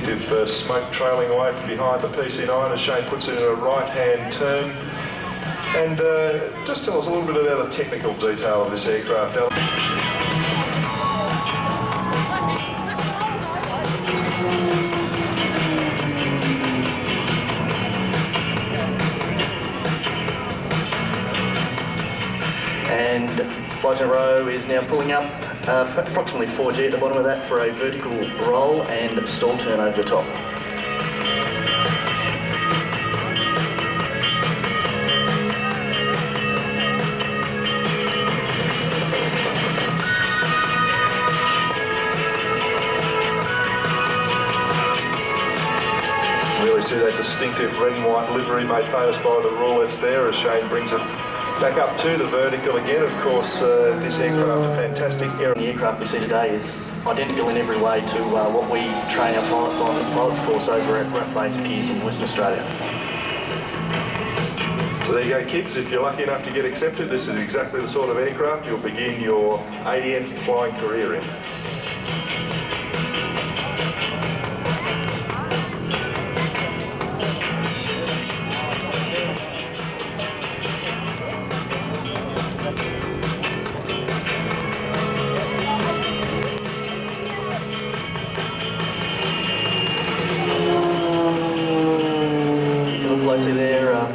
distinctive smoke trailing away from behind the PC-9 as Shane puts it in a right-hand turn. And just tell us a little bit about the technical detail of this aircraft, Alan. And Flight Centre Row is now pulling up approximately 4G at the bottom of that for a vertical roll and stall turn over the top. Really see that distinctive red and white livery made famous by the roulettes there as Shane brings it back up to the vertical again. Of course, this aircraft, a fantastic air. The aircraft we see today is identical in every way to what we train our pilots on the pilots course over at RAF Base Pearce in Western Australia. So there you go, kids. If you're lucky enough to get accepted, this is exactly the sort of aircraft you'll begin your ADF flying career in.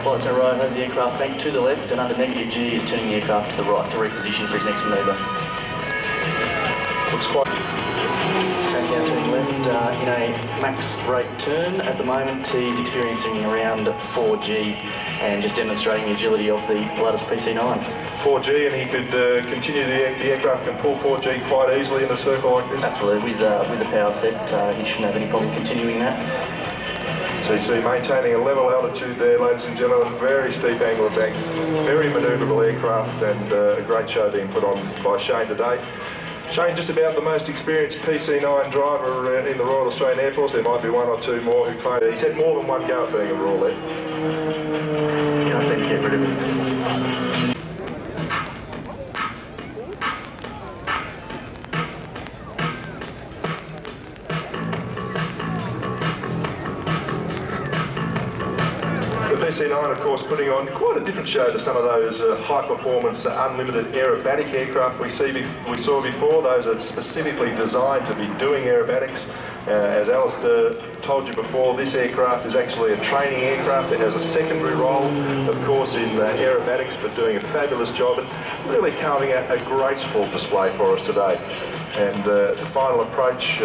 Flight Centre Row has the aircraft banked to the left and under negative G is turning the aircraft to the right to reposition for his next manoeuvre. Looks quite... Shane's now turning left in a max rate turn. At the moment he's experiencing around 4G and just demonstrating the agility of the Pilatus PC-9. 4G, and he could continue, the aircraft can pull 4G quite easily in a circle like this? Absolutely, with the power set he shouldn't have any problem continuing that. So you see maintaining a level altitude there, ladies and gentlemen, very steep angle of bank, very manoeuvrable aircraft, and a great show being put on by Shane today. Shane, just about the most experienced PC-9 driver in the Royal Australian Air Force. There might be one or two more who claim he's had more than one go at being a roulette. Can't seem to get rid of it. PC-9, of course, putting on quite a different show to some of those high-performance, unlimited aerobatic aircraft we saw before. Those are specifically designed to be doing aerobatics. As Alistair told you before, this aircraft is actually a training aircraft. It has a secondary role, of course, in aerobatics, but doing a fabulous job and really carving out a graceful display for us today. And the final approach,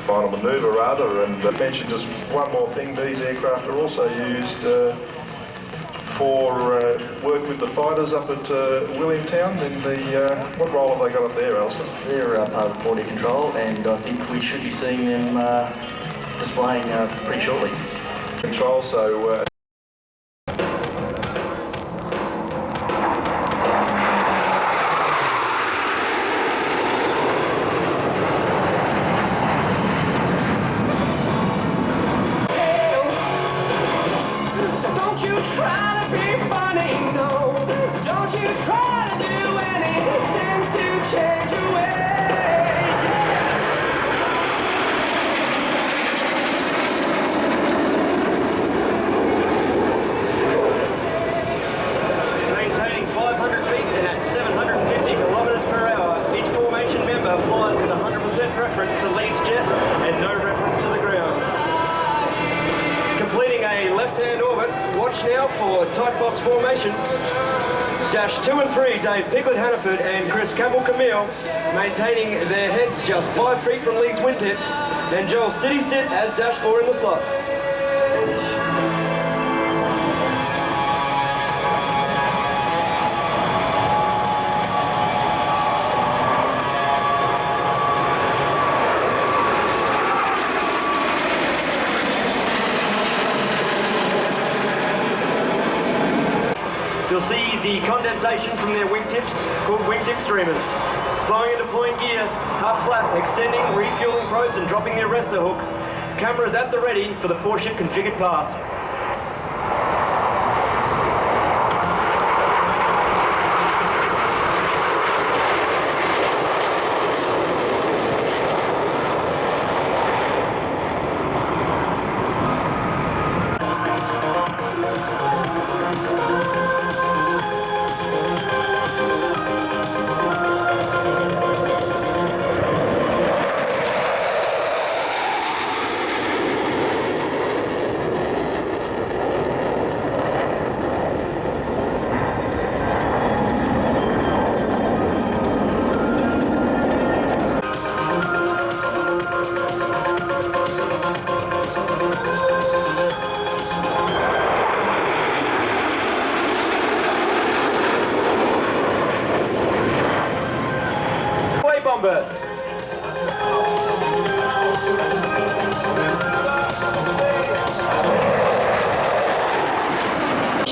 final manoeuvre rather, and mention just one more thing, these aircraft are also used for work with the fighters up at Williamtown. In the what role have they got up there, Alistair? They're part of the border control, and I think we should be seeing them displaying pretty shortly. Control, so now for tight box formation. Dash 2 and 3, Dave Piglet-Hannaford and Chris Campbell-Camille maintaining their heads just 5 feet from Leeds wingtips, and Joel Steady-Stitt as Dash 4 in the slot. You'll see the condensation from their wingtips, called wingtip streamers. Slowing and deploying gear, half flap, extending, refueling probes and dropping the arrestor hook. Cameras at the ready for the 4-ship configured pass. burst.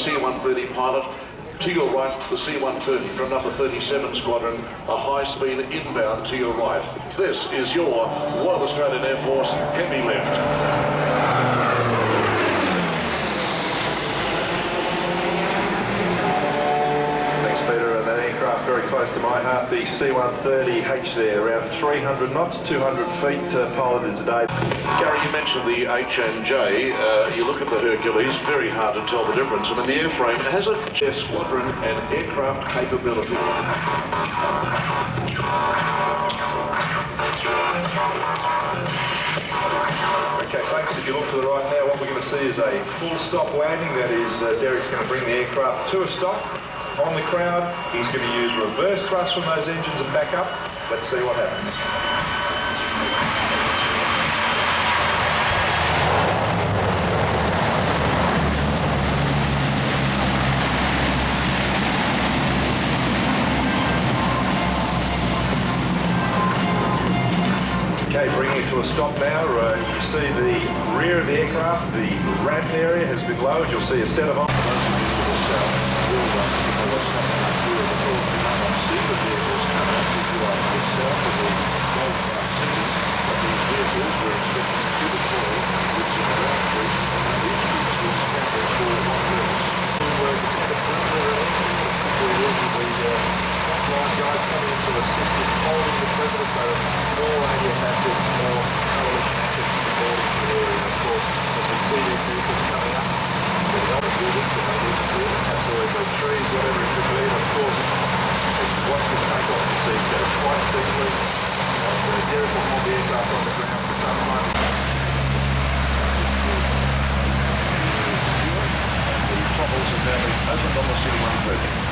C-130 pilot. To your right, the C-130 from number 37 Squadron, a high-speed inbound to your right. This is your Royal Australian Air Force heavy lift. Thanks, Peter. And that aircraft very close to my heart, the C-130H there, around 300 knots, 200 feet piloted today. Gary, you mentioned the H&J. You look at the Hercules, very hard to tell the difference. I mean, the airframe has a jet squadron and aircraft capability. Okay, folks, if you look to the right now, what we're going to see is a full stop landing. That is, Derek's going to bring the aircraft to a stop on the crowd. He's going to use reverse thrust from those engines and back up. Let's see what happens. Okay, bringing it to a stop now. You see the rear of the aircraft, the ramp area has been lowered. You'll see a set of guys coming in to assist in holding the perimeter, so more radio tactics, more coalition assets supporting the area. And of course, as we see these vehicles coming up, there's other buildings that they need to do, perhaps always those trees, whatever it could be. And of course, as you watch this take off, you see it go quite steeply. And Derek will hold the aircraft on the ground for some time. The troubles have now been opened on the C-130.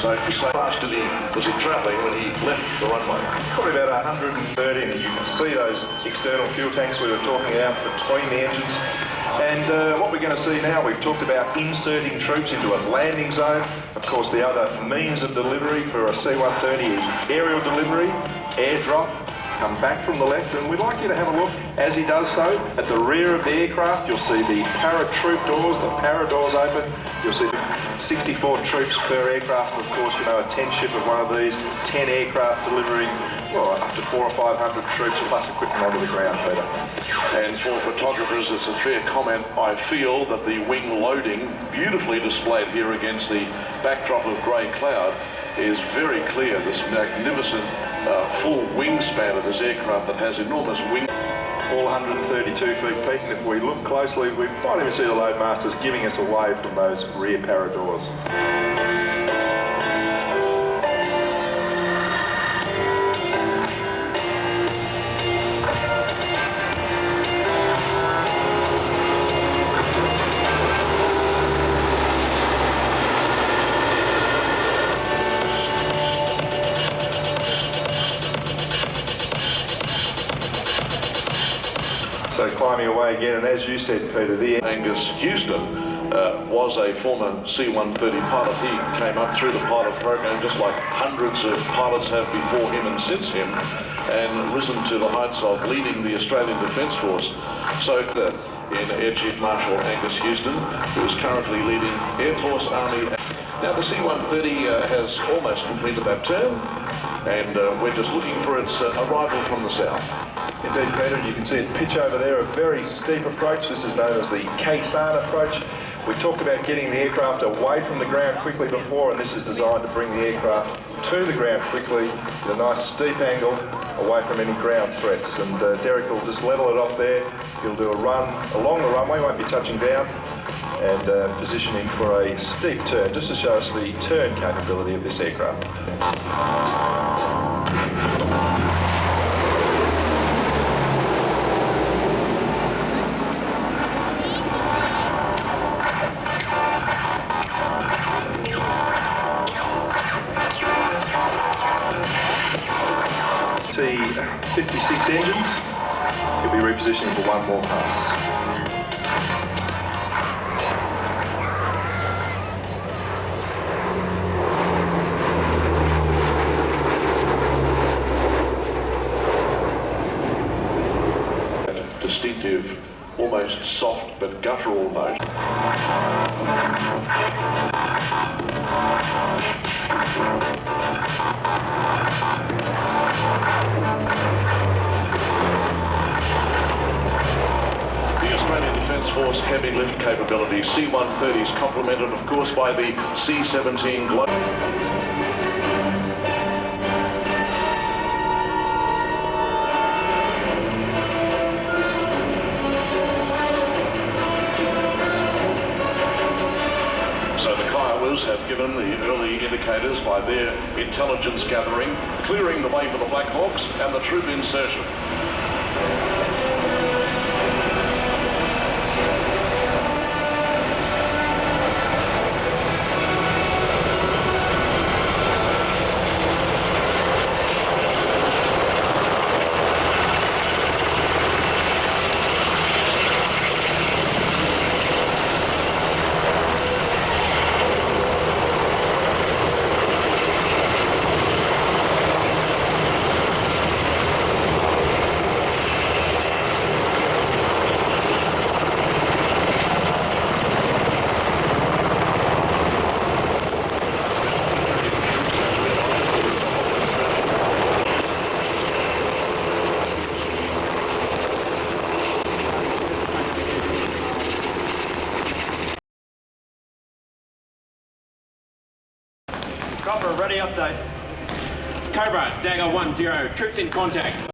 So fast was he travelling when he left the runway? Probably about 130, and you can see those external fuel tanks we were talking about between the engines. And what we're going to see now, we've talked about inserting troops into a landing zone. Of course, the other means of delivery for a C-130 is aerial delivery, airdrop, come back from the left, and we'd like you to have a look as he does so. At the rear of the aircraft, you'll see the paratroop doors, the para doors open. You'll see 64 troops per aircraft. Of course, you know, a 10 ship of one of these, 10 aircraft delivering, well, up to 400 or 500 troops plus equipment onto the ground, Peter. And for photographers, it's a fair comment. I feel that the wing loading, beautifully displayed here against the backdrop of grey cloud, is very clear. This magnificent full wingspan of this aircraft that has enormous wing. All 132 feet peak, and if we look closely, we might even see the loadmasters giving us away from those rear para doors. So climbing away again, and as you said, Peter, the Angus Houston was a former C-130 pilot. He came up through the pilot program just like hundreds of pilots have before him and since him, and risen to the heights of leading the Australian Defence Force. So in Air Chief Marshal Angus Houston, who is currently leading Air Force, Army. Now the C-130 has almost completed that term, and we're just looking for its arrival from the south. Indeed, Peter, and you can see its pitch over there, a very steep approach. This is known as the Khe-Sanh approach. We talked about getting the aircraft away from the ground quickly before, and this is designed to bring the aircraft to the ground quickly at a nice steep angle away from any ground threats. And Derek will just level it off there. He'll do a run along the runway, won't be touching down, and positioning for a steep turn, just to show us the turn capability of this aircraft. 56 engines. He'll be repositioning for one more pass. Distinctive, almost soft but guttural note. The Australian Defence Force heavy lift capability, C-130s, complemented of course by the C-17 Global. So the Kiowas have given the early indicators by their intelligence gathering, clearing the way for the Black Hawks and the troop insertion. Cobra, ready update. Cobra, Dagger 1-0, troops in contact.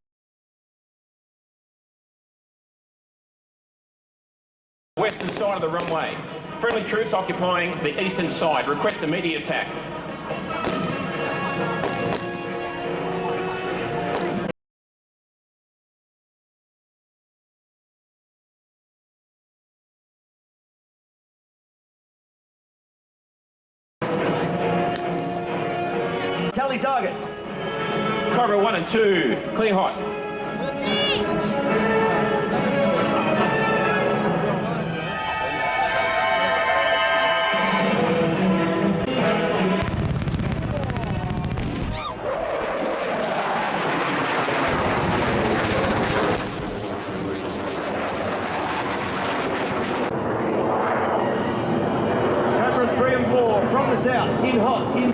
Western side of the runway. Friendly troops occupying the eastern side. Request immediate attack. Tally target. Cobra 1 and 2, clear hot. Cobra 3 and 4 from the south, in hot, in.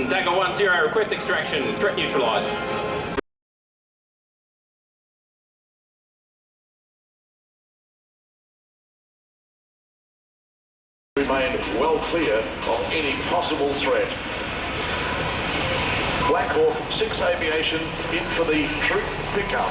Dagger 1-0, request extraction, threat neutralised. Remain well clear of any possible threat. Black Hawk 6 Aviation in for the troop pickup.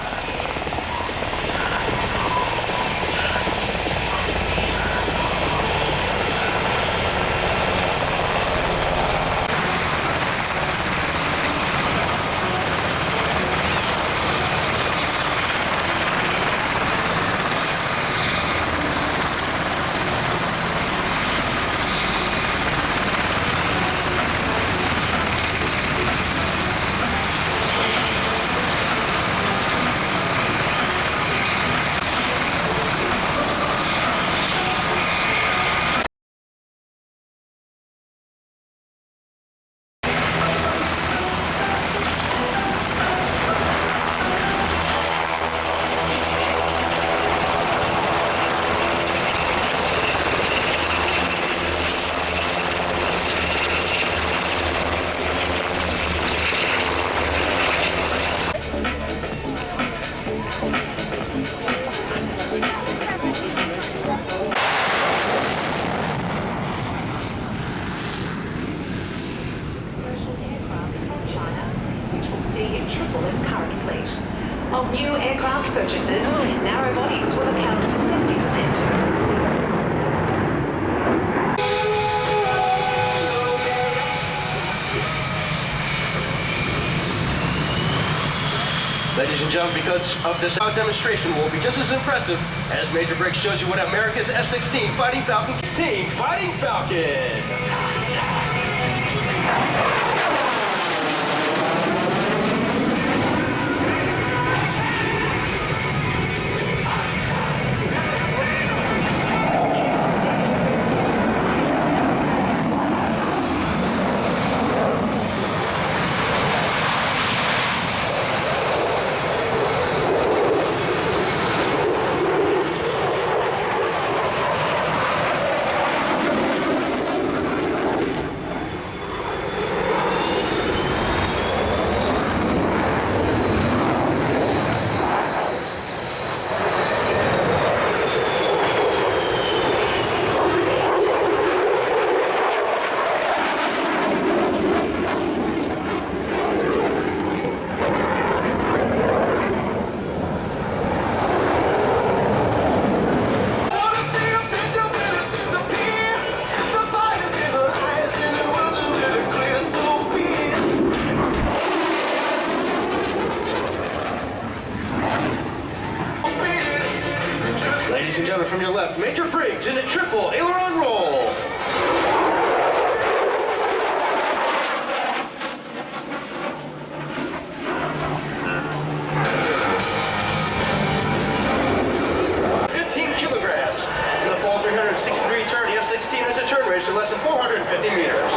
and gentlemen, because of this demonstration will be just as impressive as Major Briggs shows you what America's F-16 Fighting Falcon Team Fighting Falcon. Ladies and gentlemen, from your left, Major Briggs in a triple aileron roll. Kilograms. In the fall 363 turn, the F-16 has a turn radius of less than 450 meters.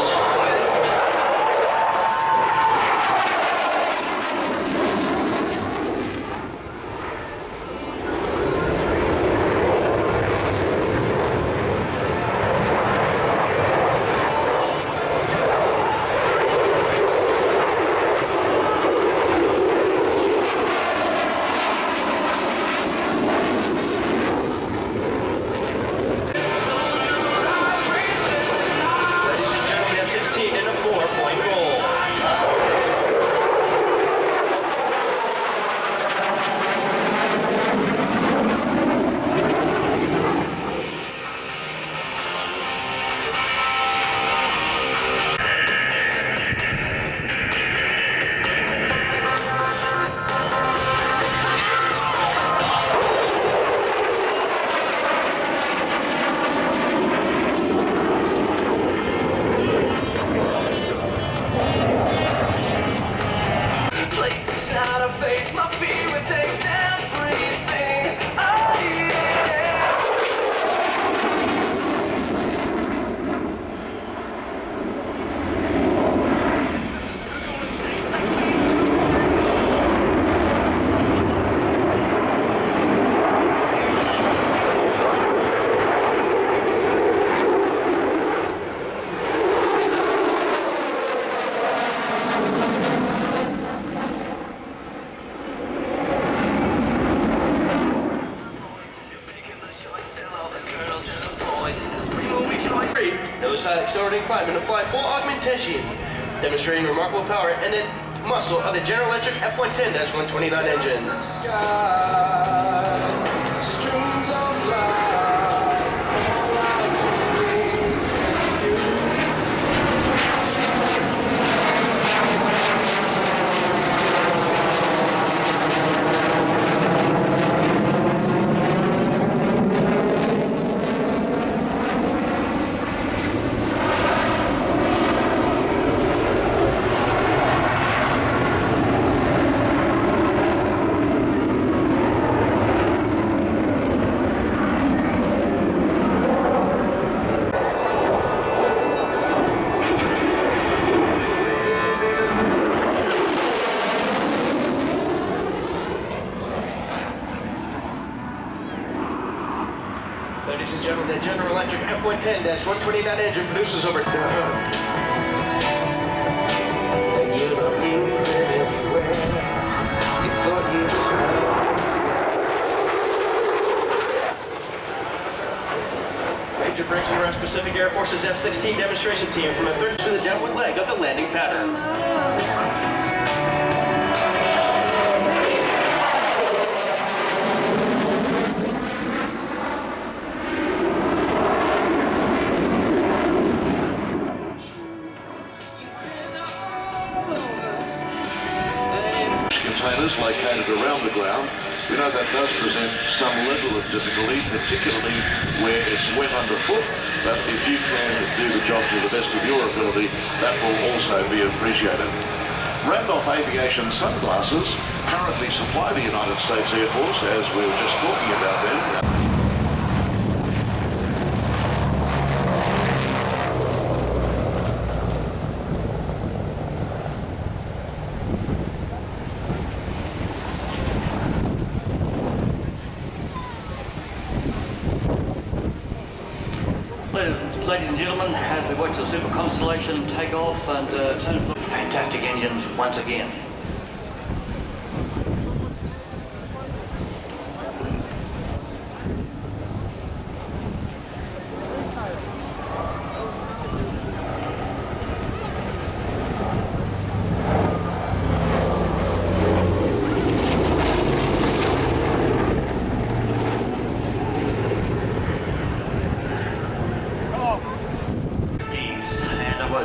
Nose high accelerating climb and apply full augmentation, demonstrating remarkable power and the muscle of the General Electric F-110-129 engine. Ladies and gentlemen, the General Electric F-110-129 engine produces over... Major Briggs and U.S. Pacific Air Force's F-16 demonstration team from a third to the downward leg of the landing pattern. Containers dislocated around the ground. We know that does present some level of difficulty, particularly where it's wet underfoot, but if you can do the job to the best of your ability, that will also be appreciated. Randolph Aviation sunglasses currently supply the United States Air Force, as we were just talking about then. Ladies and gentlemen, as we watch the Super Constellation take off and turn for fantastic engines once again.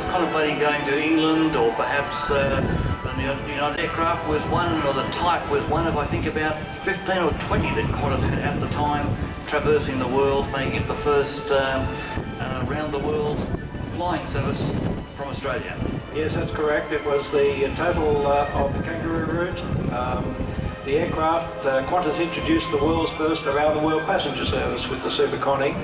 Contemplating going to England, or perhaps the United Aircraft was one, or the Type was one of, I think, about 15 or 20 that Qantas had at the time, traversing the world, making it the first round the world flying service from Australia. Yes, that's correct. It was the total of the Kangaroo route. The aircraft, Qantas introduced the world's first around-the-world passenger service with the Super Connie.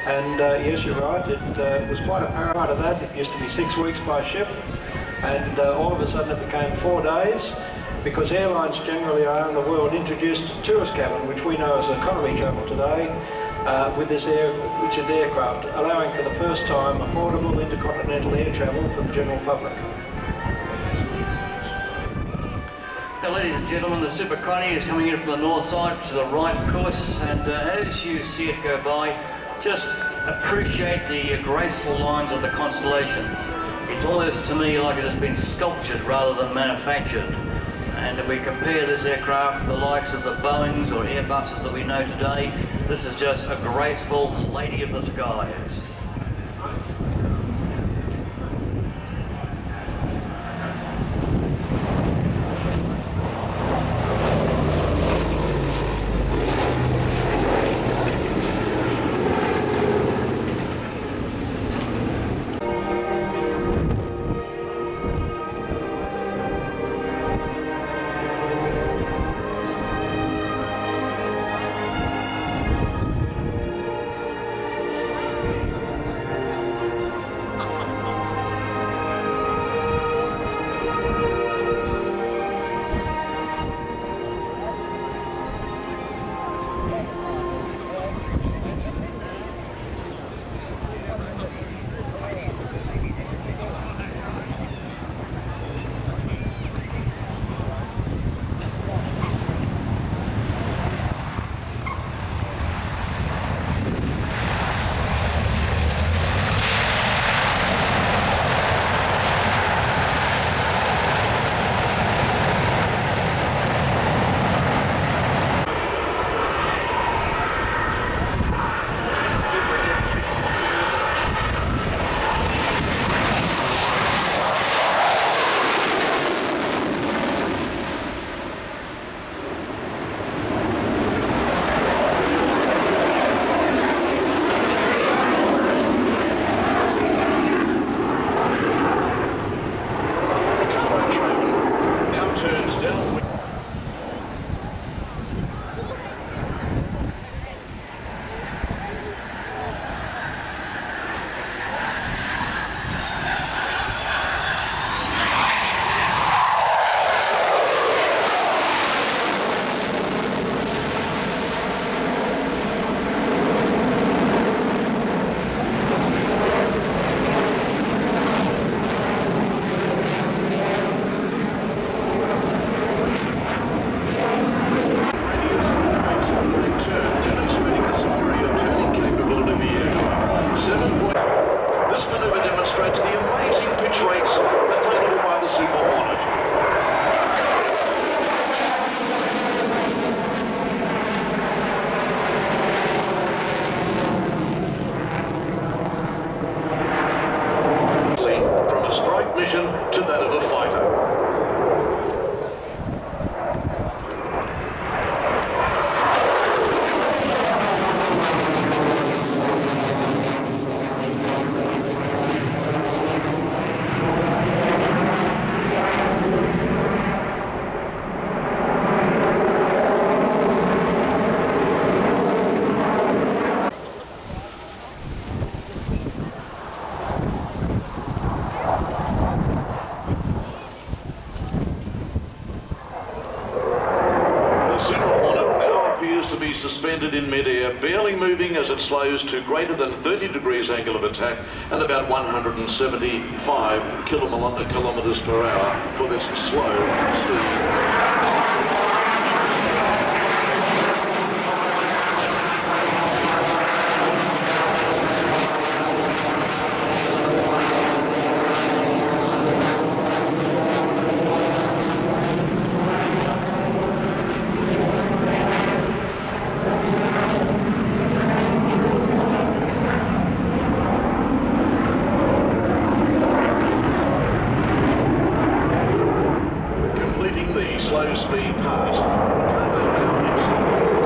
And yes, you're right, it was quite a part of that. It used to be 6 weeks by ship, and all of a sudden it became 4 days, because airlines generally around the world introduced a tourist cabin, which we know as economy travel today, with this aircraft, allowing for the first time affordable intercontinental air travel for the general public. Now, ladies and gentlemen, the Super Connie is coming in from the north side, which is the right course, and as you see it go by, just appreciate the graceful lines of the Constellation. It's almost to me like it has been sculptured rather than manufactured. And if we compare this aircraft to the likes of the Boeings or Airbuses that we know today, this is just a graceful lady of the skies. mission to that of a fighter. suspended in midair, barely moving as it slows to greater than 30 degrees angle of attack and about 175 kilometres per hour for this slow steam. Slow speed pass. Cargo now accelerates to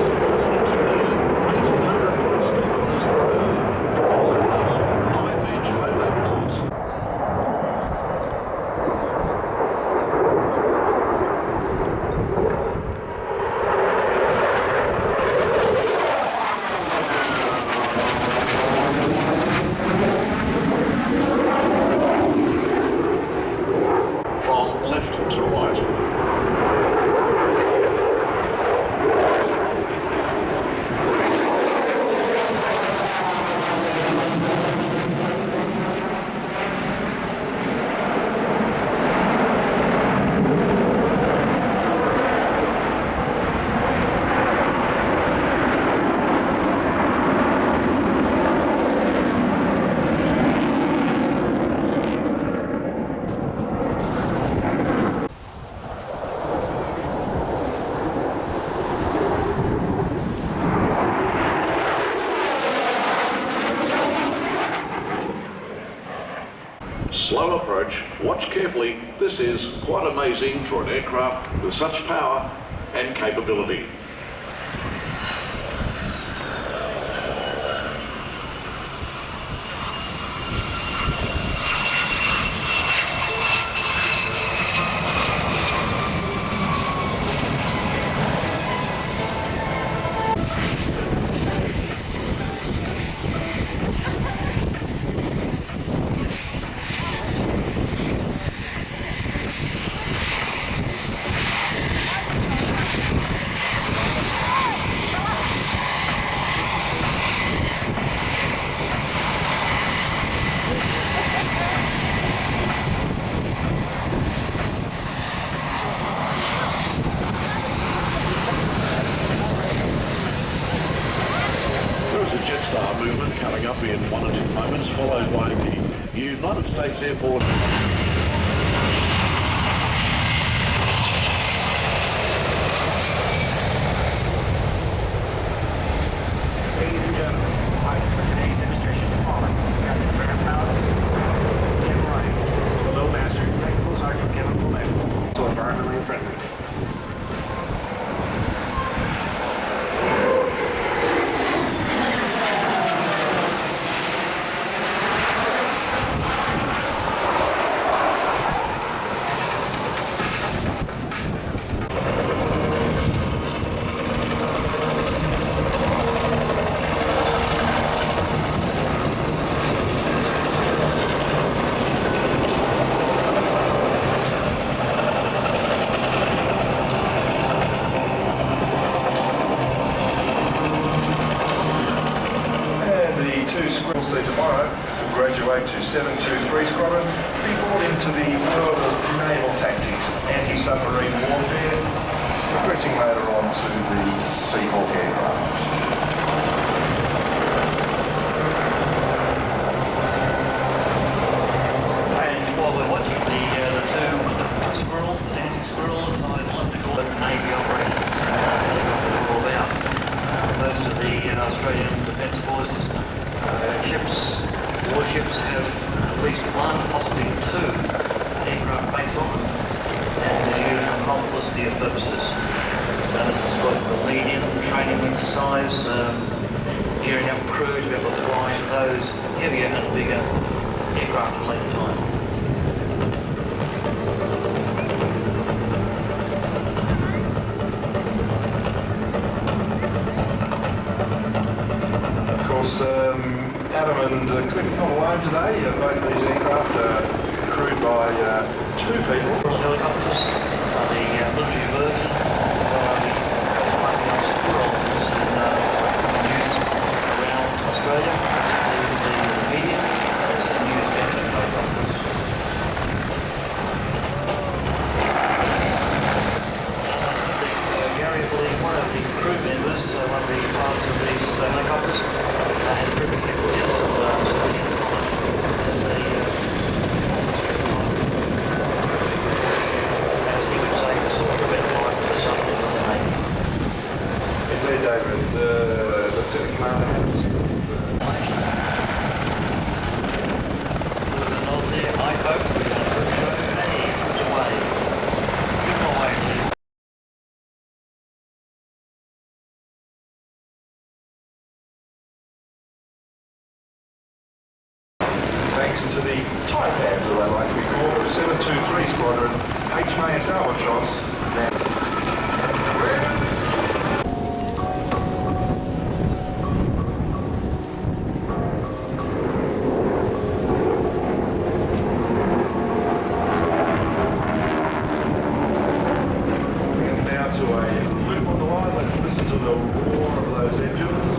800 plus kilometres per hour from another 5-inch photo pass. From left to right. Slow approach, watch carefully. This is quite amazing for an aircraft with such power and capability. Jetstar movement coming up in 1 or 2 moments, followed by the United States Airport. Ladies and gentlemen, pilot for today's demonstration is following. Captain Graham Powers, Tim Wright, below Master Technical Sergeant Kevin Follett, so environmentally friendly. Tomorrow will graduate to 723 Squadron, be brought into the world of naval tactics, anti-submarine warfare, progressing later on to the Seahawk aircraft. And while we're watching the two squirrels, the dancing squirrels, I'd love to call it Navy operations. Helicopters are all about. Most of the Australian Defence Force warships have at least one, possibly two aircraft based on them, and they're used for a multiplicity of purposes. This is supposed to be the lead-in training exercise, gearing up crew to be able to fly those heavier and bigger aircraft at a later time. Adam and Cliff not alone today. Both of these aircraft are crewed by 2 people. Helicopters are the military version of the Spartan Squirrels, and Australia, particularly the media, as news better programs. Gary, I believe one of the crew members, one of the pilots of these helicopters, had previously put in some solutions on it as he would say, to sort of prevent life for something on the Navy. Indeed, David. Lieutenant Commander has Hi folks, we're going for a show. Hey, what's away? Give them away, please. thanks to the Taipans, as they like to be called, of 723 Squadron, HMAS Albatross. Now to a loop on the line, let's listen to the roar of those engines.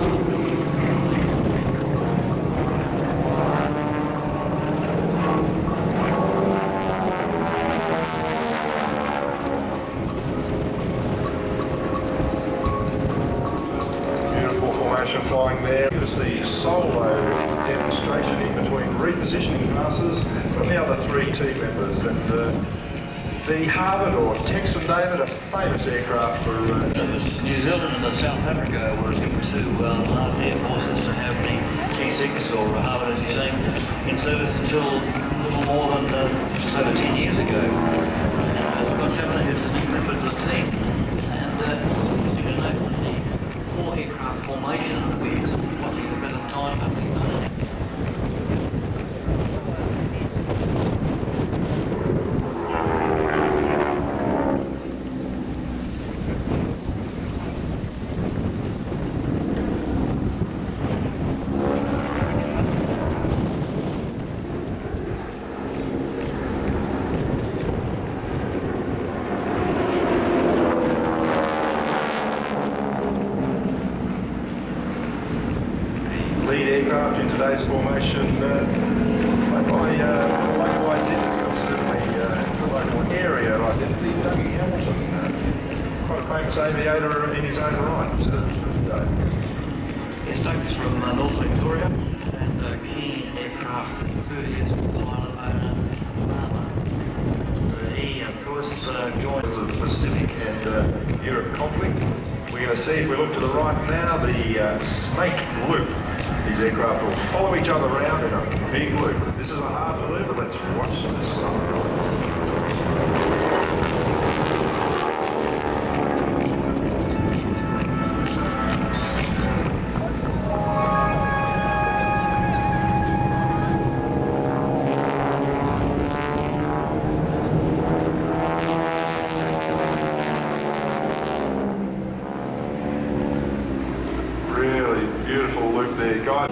Flying there. It was the solo demonstration in between repositioning passes from the other three team members. And the Harvard or Texan, David, a famous aircraft for... New Zealand and South Africa were the two last air forces to have the T6 or Harvard, as you say, in service until a little more than just over 10 years ago. And Scott Taylor is a new member of the team. And it's interesting to note that the four aircraft formation that we're watching at the present time is lead aircraft in today's formation, played by local identity, or certainly the local area identity, Dougie Hamilton, quite a famous aviator in his own right today. Yes, Doug's from North Victoria and a keen aircraft enthusiast, pilot, owner, farmer. He, of course, joined The Pacific and Europe conflict. We're going to see, if we look to the right now, the Snake Loop. These aircraft will follow each other around in a big loop. This is a hard maneuver. Let's watch the sunrise. Really beautiful loop there, guys.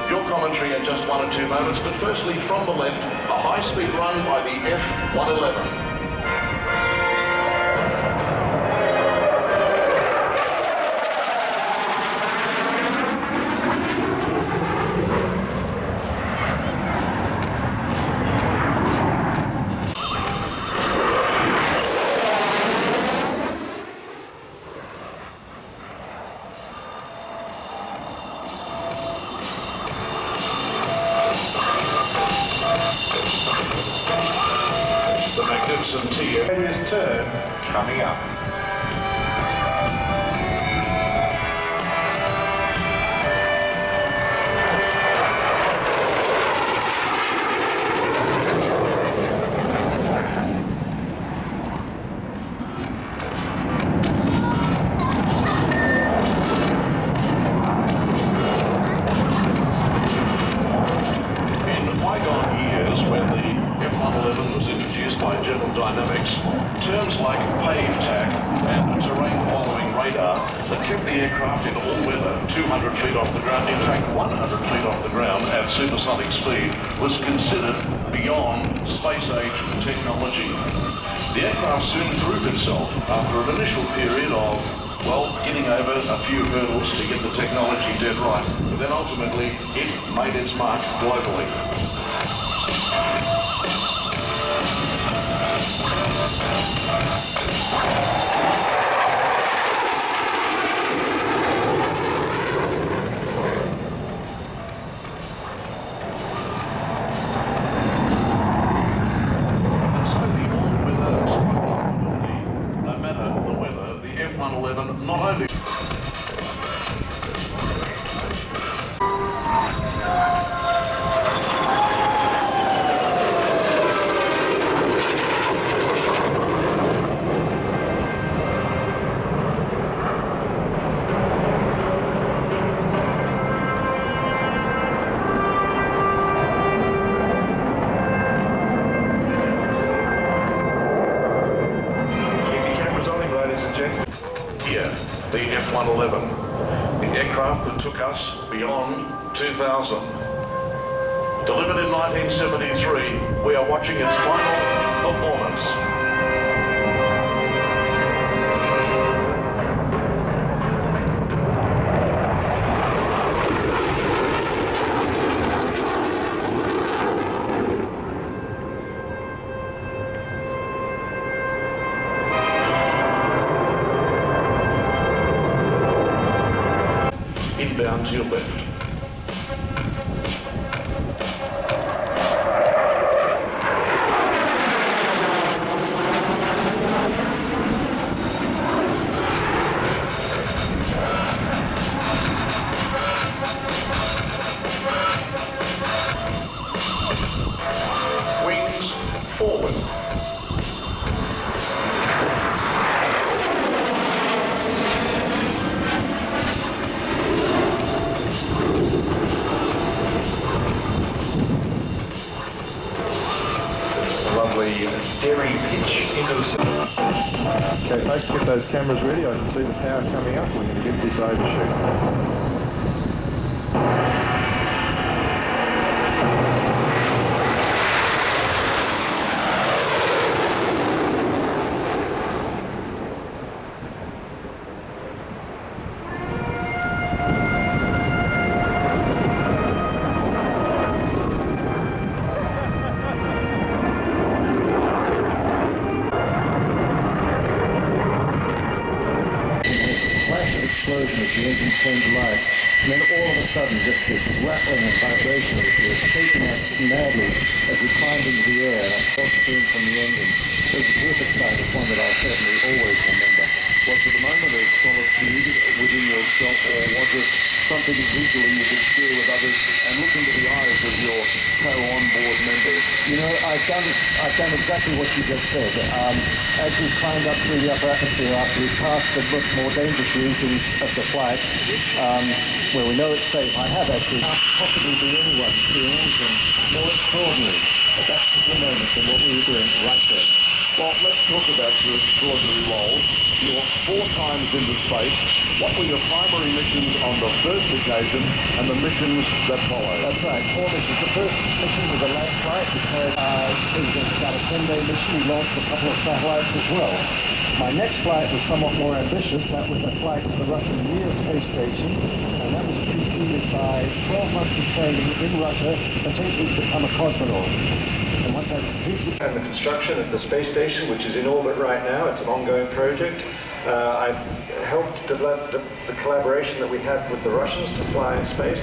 Your commentary in just 1 or 2 moments, but firstly from the left, a high-speed run by the F-111. The magnificent TF. Radius turn coming up. aircraft in all weather, 200 feet off the ground, in fact 100 feet off the ground at supersonic speed, was considered beyond space-age technology. The aircraft soon proved itself after an initial period of, well, getting over a few hurdles to get the technology dead right, but then ultimately it made its mark globally. F-111 not only the F-111, the aircraft that took us beyond 2000. Delivered in 1973, we are watching its final performance. Inbound to your left. Wings forward. Dairy pitch into the... Okay folks, get those cameras ready. I can see the power coming up. We're going to get this overshoot. Explosion as the engines came to life, and then all of a sudden just this rattling and vibration as we were shaking us madly as we climbed into the air, and I felt steam from the engine. It was a terrific sight. It's one that I'll certainly always remember. Was it a moment of solitude within yourself, or was it something visually you could share with others and look into the eyes of your co-onboard members? You know, I've done exactly what you just said. As we climbed up through the upper atmosphere after we passed the more dangerous regions of the flight, where we know it's safe, I have actually not possibly be anyone doing anything more extraordinary at that particular moment than what we were doing right then. Well, let's talk about your extraordinary role. You're 4 times into space. What were your primary missions on the first occasion and the missions that followed? That's right, 4 missions. The first mission was a land flight because it was about a 10-day mission. We launched a couple of satellites as well. My next flight was somewhat more ambitious. That was a flight to the Russian Mir space station, and that was preceded by 12 months of training in Russia, essentially to become a cosmonaut. And once I completed the construction of the space station, which is in orbit right now, it's an ongoing project. I helped develop the collaboration that we had with the Russians to fly in space.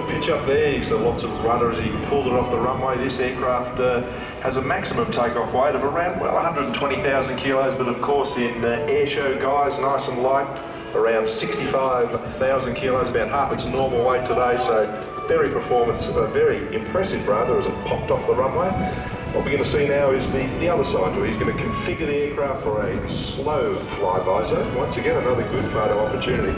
pitch up there. So lots of rudder as he pulled it off the runway. This aircraft has a maximum takeoff weight of around, well, 120,000 kilos, but of course in air show guys, nice and light, around 65,000 kilos, about half its normal weight today. So very impressive rather, as it popped off the runway. What we're going to see now is the other side to it. He's going to configure the aircraft for a slow flyby. So once again, another good photo opportunity.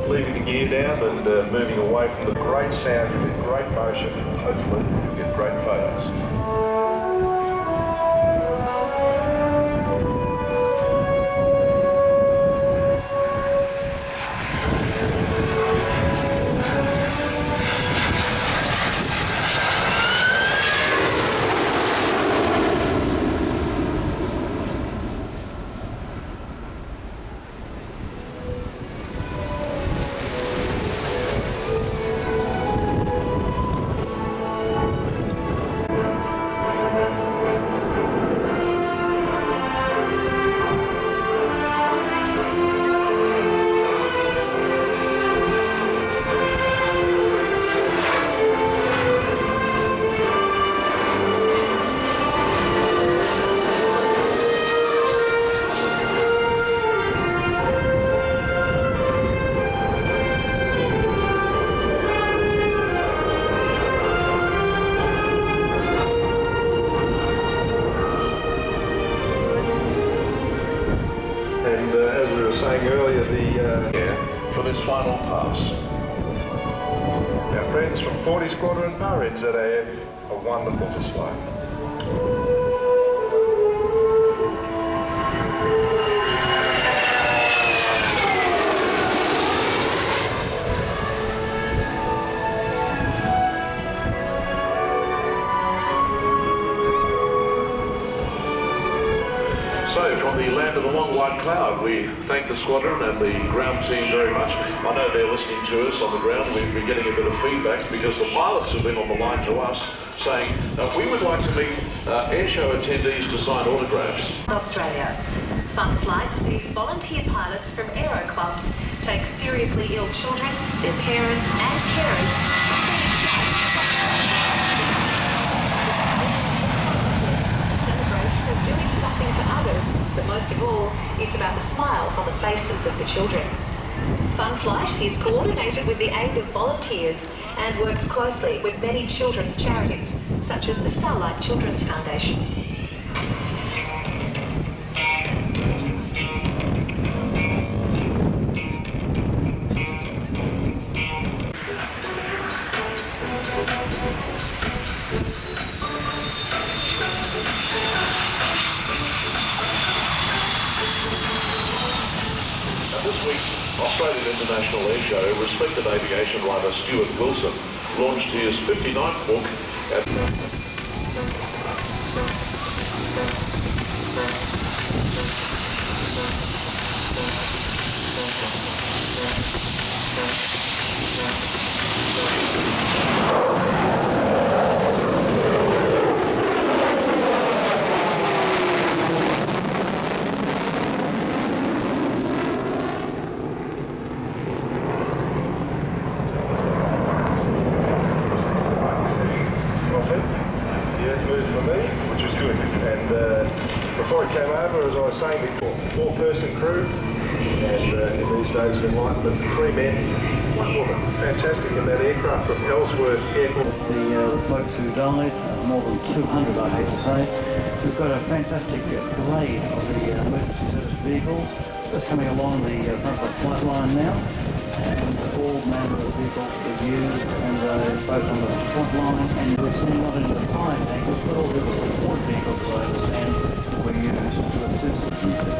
Leaving the gear down and moving away from the great sound, you get great motion, hopefully you'll get great photos. As we were saying earlier, for this final pass. Our friends from 40 Squadron are in ZAF, a wonderful display. So, from the land of the long white cloud, we thank the squadron and the ground team very much. I know they're listening to us on the ground. We've been getting a bit of feedback because the pilots have been on the line to us saying, we would like to meet air show attendees to sign autographs. Australia. Fun Flight sees volunteer pilots from aero clubs take seriously ill children, their parents and carers doing something for others, but most of all, it's about the smiles on the faces of the children. Fun Flight is coordinated with the aid of volunteers and works closely with many children's charities, such as the Starlight Children's Foundation. This week, Australian International Air Show, respected aviation writer Stuart Wilson launched his 59th book at... Before he came over, as I was saying before, four-person crew, and in these days of enlightenment, 3 men, 1 woman. Fantastic in that aircraft from Ellsworth Airport. The folks who died, more than 200 I hate to say. We've got a fantastic parade of the emergency service vehicles that's coming along the front of the flight line now. And all manner of vehicles are used, and both on the front line, and we're seeing not only the fire tankers, but all the support vehicles, I understand, were used to assist.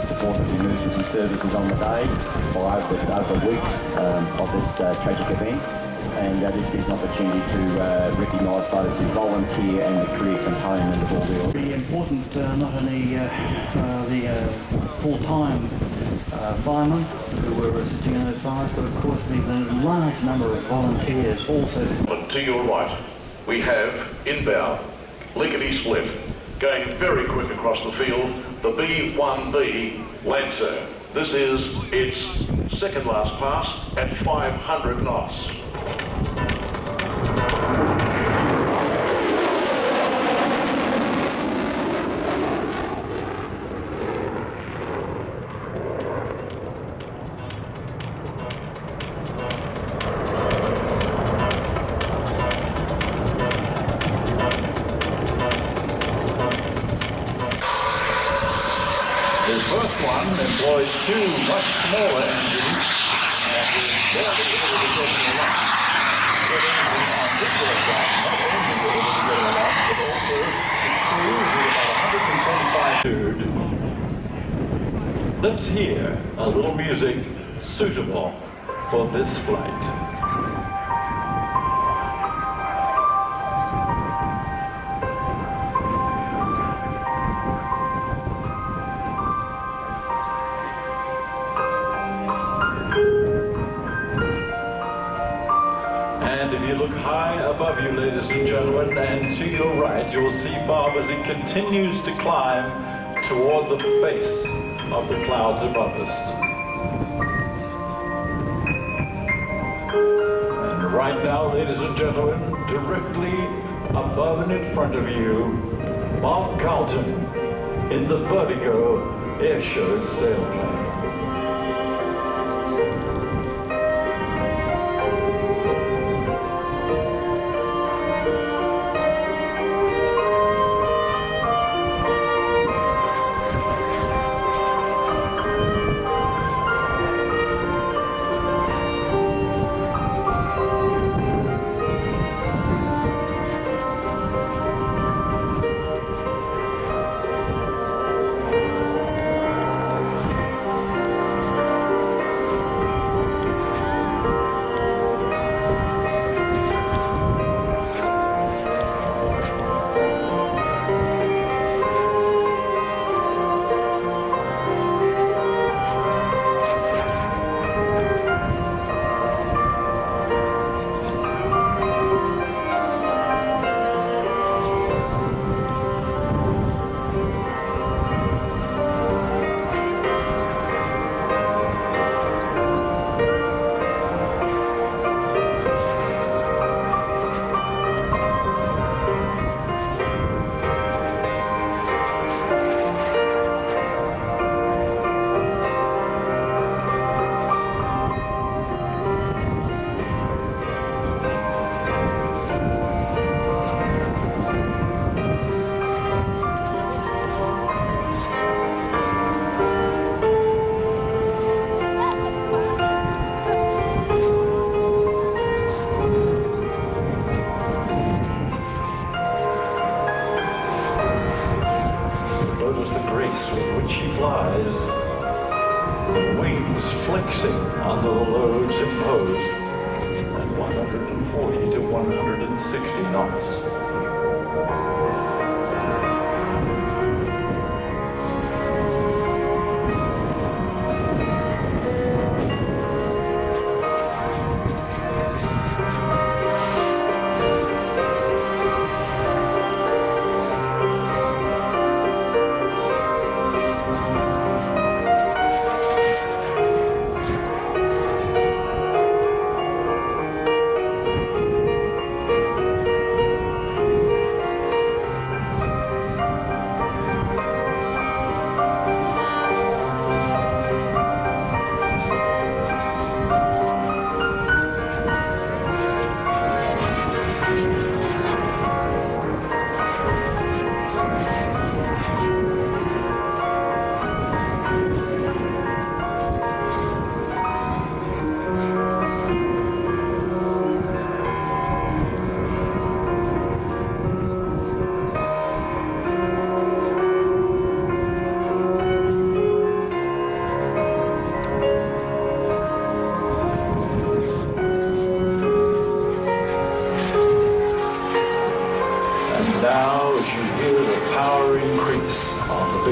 Support of the emergency services on the day or over weeks of this tragic event. And this gives an opportunity to recognise both the volunteer and the career component of all the... Very important, not only the full-time firemen who were assisting in those fires, but of course the large number of volunteers also. But to your right, we have inbound, lickety-split, going very quick across the field, the B-1B Lancer. This is its second last pass at 500 knots. The first one employs two much smaller engines and is barely able to get in the line. That engine on particular track not only able to get in the line, but also to cruise at about 125 altitude. Let's hear a little music suitable for this flight. And if you look high above you, ladies and gentlemen, and to your right, you will see Bob as he continues to climb toward the base of the clouds above us. And right now, ladies and gentlemen, directly above and in front of you, Bob Carlton in the Vertigo Airshow sailplane. Notice the grace with which he flies, wings flexing under the loads imposed at 140 to 160 knots.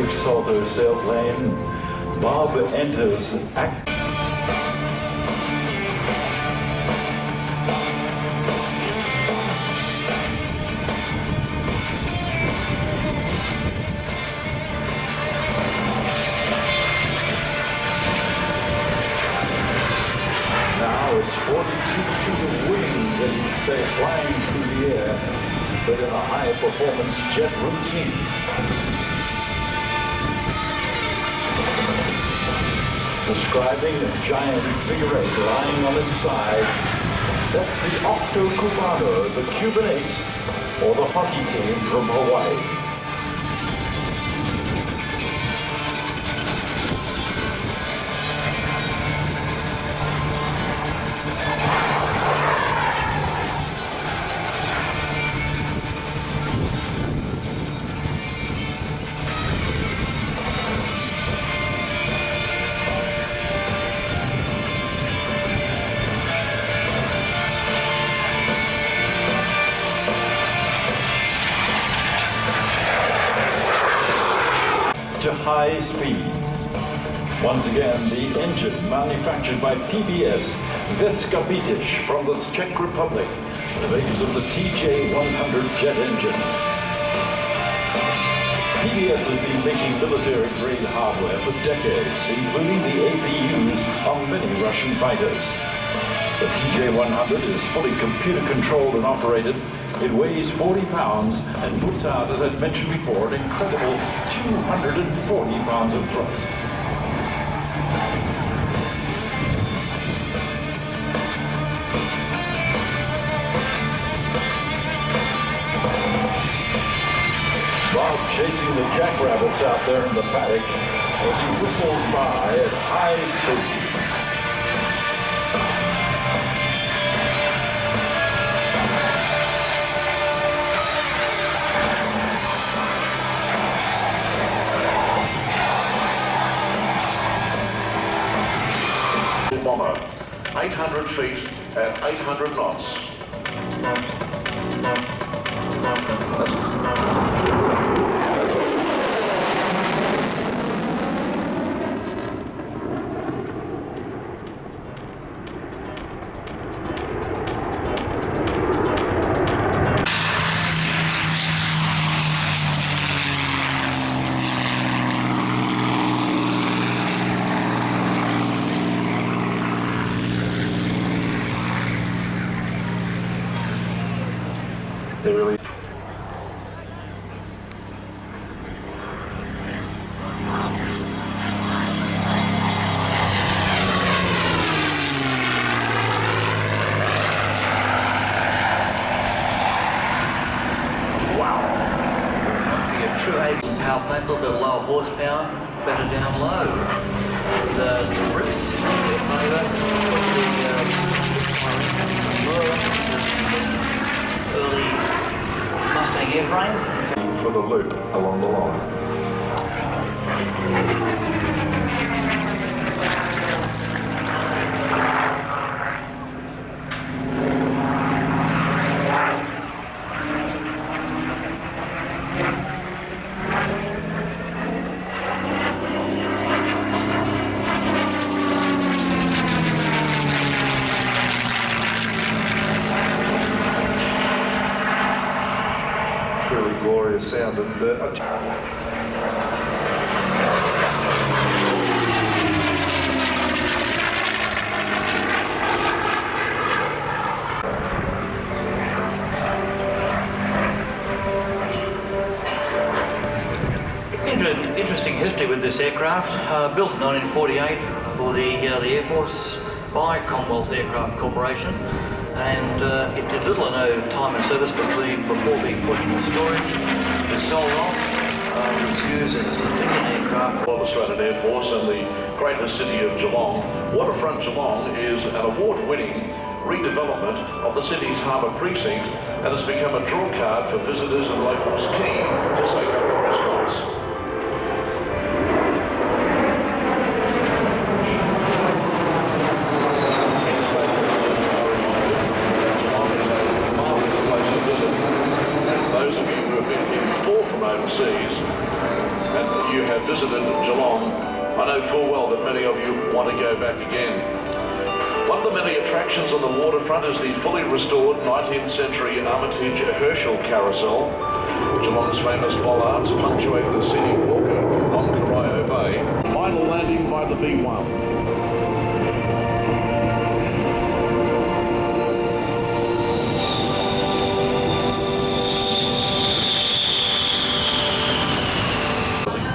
Cape Salto sailplane. Bob enters act. Now it's 42 feet of wind that he's flying through the air, but in a high-performance jet routine. Describing a giant figure 8 lying on its side. That's the Octo Cubano, the Cuban 8, or the hockey team from Hawaii. To high speeds. Once again, the engine manufactured by PBS Veskapitish from the Czech Republic, innovators of the TJ100 jet engine. PBS has been making military-grade hardware for decades, including the APUs on many Russian fighters. The TJ100 is fully computer-controlled and operated. It weighs 40 pounds and puts out, as I mentioned before, an incredible 240 pounds of thrust. Bob chasing the jackrabbits out there in the paddock as he whistles by at high speed. Bomber, 800 feet at 800 knots. They really... Wow. Must be a true 8 power plant, a little bit lower horsepower, better down low. And the Brits, their favour, the early Mustang airframe. For the loop along the line. Really glorious sound, and Interesting history with this aircraft. Built in 1948 for the Air Force by Commonwealth Aircraft Corporation, and it did little or no time in service before being put into storage. It was sold off. It was used as a civilian aircraft. Royal Australian Air Force and the greater city of Geelong. Waterfront Geelong is an award-winning redevelopment of the city's harbour precinct and has become a draw card for visitors and locals keen to soak up the restaurants. Those of you who have been here before from overseas, and you have have visited Geelong, I know full well that many of you want to go back again. One of the many attractions on the waterfront is the fully restored 19th century Armitage Herschel Carousel. Geelong's famous bollards punctuate the scenic walk along Corio Bay. Final landing by the B1.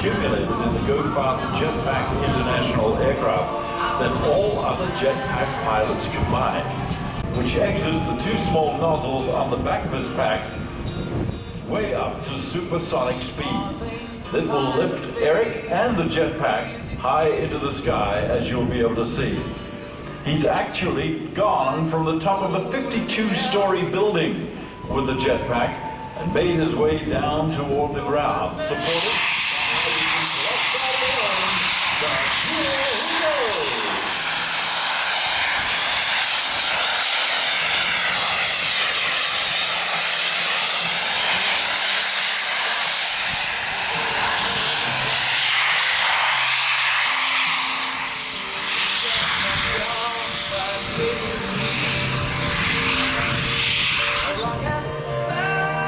Accumulated in the Go Fast Jetpack International aircraft than all other jetpack pilots combined, which exits the two small nozzles on the back of his pack way up to supersonic speed. That will lift Eric and the jetpack high into the sky, as you'll be able to see. He's actually gone from the top of a 52-story building with the jetpack and made his way down toward the ground, supported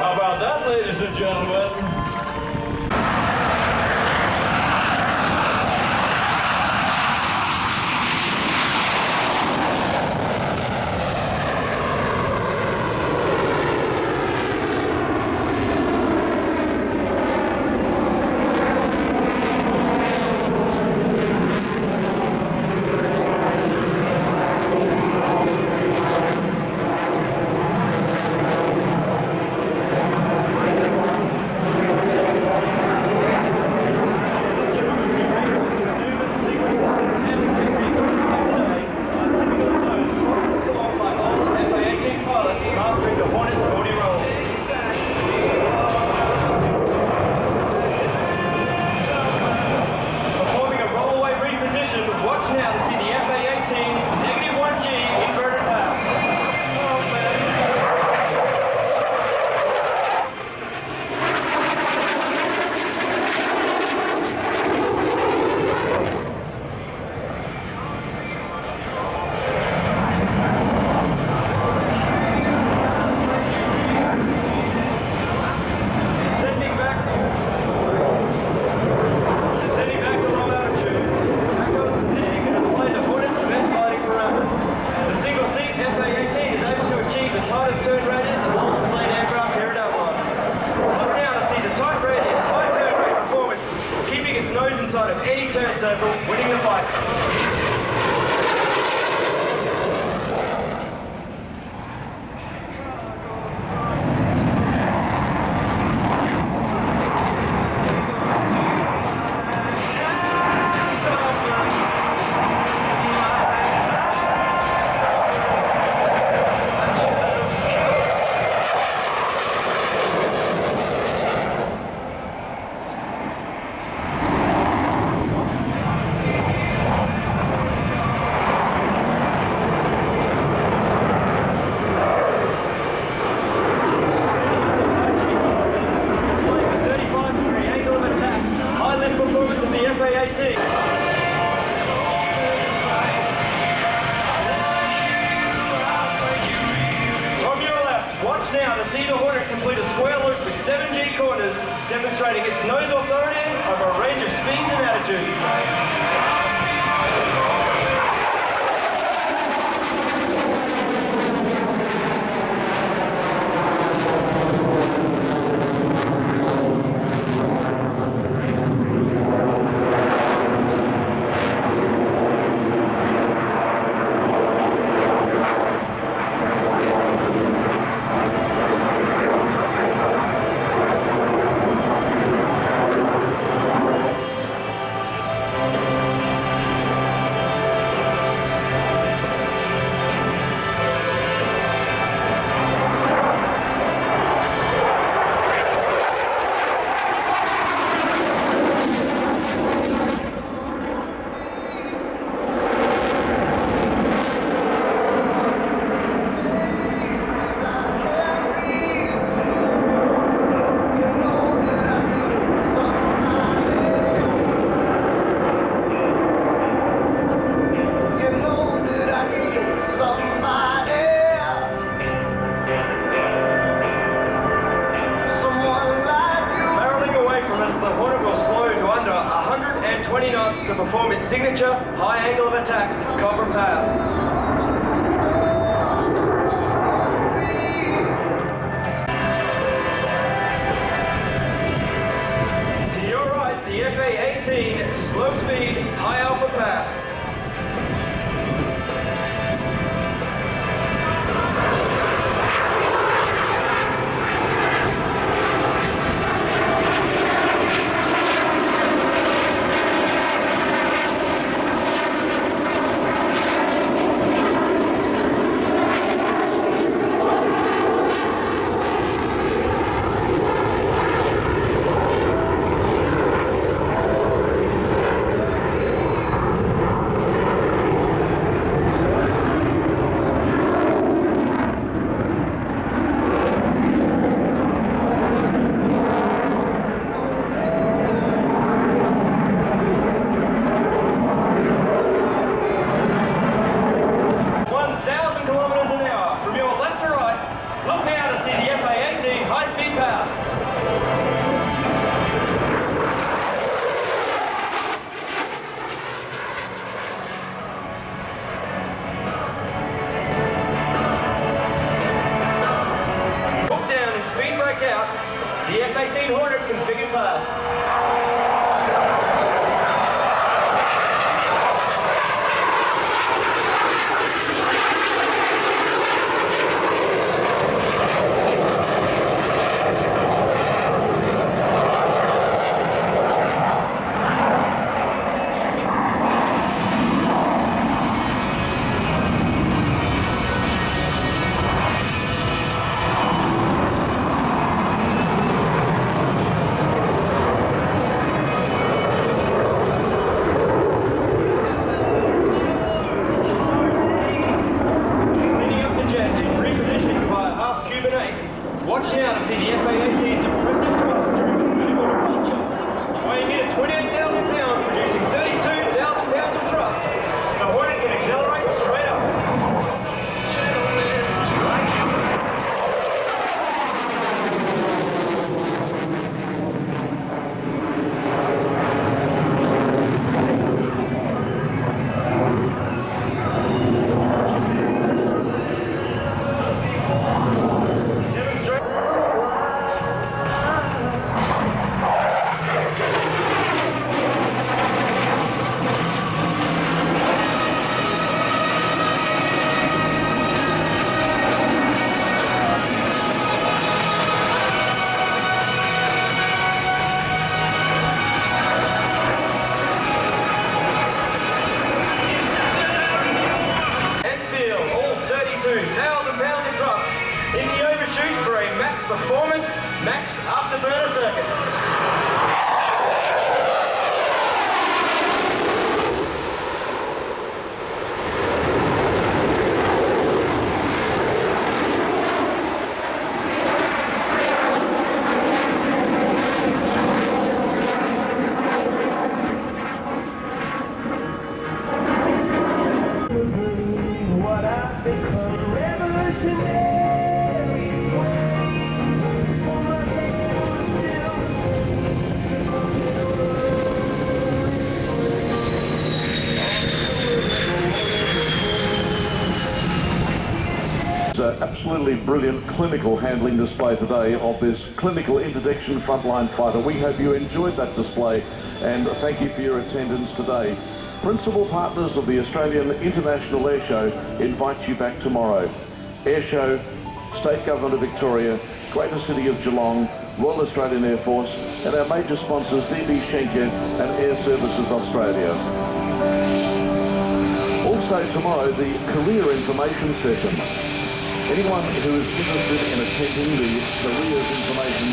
How about that, ladies and gentlemen? inside of any turn circle, winning the fight. Demonstrating its nose authority over a range of speeds and attitudes. land 20 knots to perform its signature high angle of attack, Cobra Path. The FA-18 slow speed high alpha path. The F-18 Hornet configured path. Watch now to see the FA-18's impressive thrust during its vertical departure. Weighing in at 28,000 pounds, producing 32,000 pounds of thrust, the Hornet can accelerate straight up. In the overshoot for a max performance, max afterburner circuit. What I've become revolutionary. Absolutely brilliant clinical handling display today of this clinical interdiction frontline fighter. We hope you enjoyed that display and thank you for your attendance today. Principal partners of the Australian International Air Show invite you back tomorrow. Air Show, State Government of Victoria, Greater City of Geelong, Royal Australian Air Force and our major sponsors DB Schenker and Air Services Australia. Also tomorrow the career information session. Anyone who is interested in attending the careers information